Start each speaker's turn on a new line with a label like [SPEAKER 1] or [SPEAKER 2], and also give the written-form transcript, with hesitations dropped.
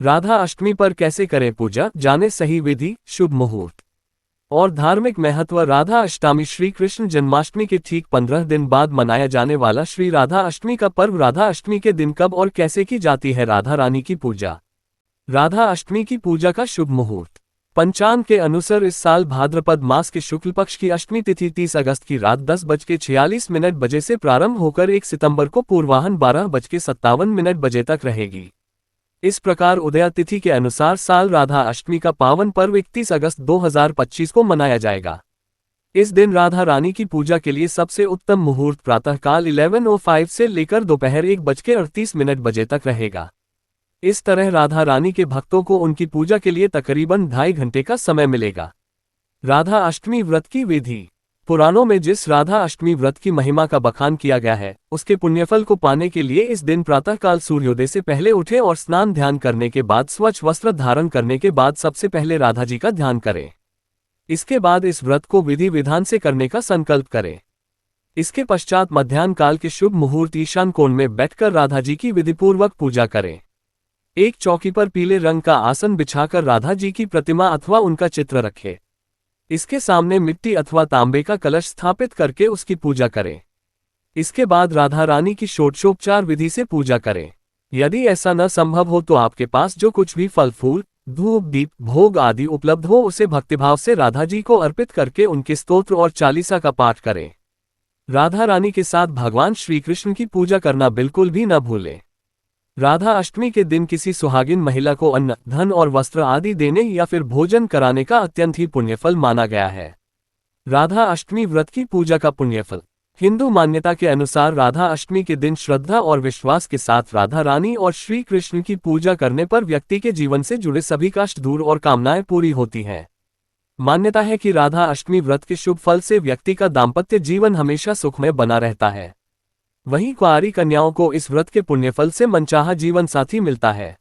[SPEAKER 1] राधा अष्टमी पर कैसे करें पूजा, जाने सही विधि, शुभ मुहूर्त और धार्मिक महत्व। राधा अष्टमी श्री कृष्ण जन्माष्टमी के ठीक 15 दिन बाद मनाया जाने वाला श्री राधा अष्टमी का पर्व। राधा अष्टमी के दिन कब और कैसे की जाती है राधा रानी की पूजा। राधा अष्टमी की पूजा का शुभ मुहूर्त। पंचांग के अनुसार इस साल भाद्रपद मास के शुक्ल पक्ष की अष्टमी तिथि 30 अगस्त की रात 10:46 बजे से प्रारंभ होकर 1 सितंबर को पूर्वाह्न 12:57 बजे तक रहेगी। इस प्रकार उदया तिथि के अनुसार साल राधा अष्टमी का पावन पर्व 31 अगस्त 2025 को मनाया जाएगा। इस दिन राधा रानी की पूजा के लिए सबसे उत्तम मुहूर्त प्रातःकाल 11:05 से लेकर दोपहर 1:38 बजे तक रहेगा। इस तरह राधा रानी के भक्तों को उनकी पूजा के लिए तकरीबन 2.5 घंटे का समय मिलेगा। राधा अष्टमी व्रत की विधि। पुराणों में जिस राधा अष्टमी व्रत की महिमा का बखान किया गया है, उसके पुण्यफल को पाने के लिए इस दिन प्रातःकाल सूर्योदय से पहले उठें और स्नान ध्यान करने के बाद स्वच्छ वस्त्र धारण करने के बाद सबसे पहले राधा जी का ध्यान करें। इसके बाद इस व्रत को विधि विधान से करने का संकल्प करें। इसके पश्चात मध्याह्न काल के शुभ मुहूर्त ईशान कोण में बैठकर राधा जी की विधिपूर्वक पूजा करें। एक चौकी पर पीले रंग का आसन बिछाकर राधा जी की प्रतिमा अथवा उनका चित्र रखें। इसके सामने मिट्टी अथवा तांबे का कलश स्थापित करके उसकी पूजा करें। इसके बाद राधा रानी की षोडशोपचार विधि से पूजा करें। यदि ऐसा न संभव हो तो आपके पास जो कुछ भी फल फूल, धूप दीप, भोग आदि उपलब्ध हो उसे भक्तिभाव से राधा जी को अर्पित करके उनके स्तोत्र और चालीसा का पाठ करें। राधा रानी के साथ भगवान श्री कृष्ण की पूजा करना बिल्कुल भी न भूलें। राधा अष्टमी के दिन किसी सुहागिन महिला को अन्न, धन और वस्त्र आदि देने या फिर भोजन कराने का अत्यंत ही पुण्यफल माना गया है। राधा अष्टमी व्रत की पूजा का पुण्यफल। हिंदू मान्यता के अनुसार राधा अष्टमी के दिन श्रद्धा और विश्वास के साथ राधा रानी और श्री कृष्ण की पूजा करने पर व्यक्ति के जीवन से जुड़े सभी कष्ट दूर और कामनाएं पूरी होती हैं। मान्यता है कि राधा अष्टमी व्रत के शुभ फल से व्यक्ति का दाम्पत्य जीवन हमेशा सुखमय बना रहता है। वहीं कुंवारी कन्याओं को इस व्रत के पुण्यफल से मनचाहा जीवन साथी मिलता है।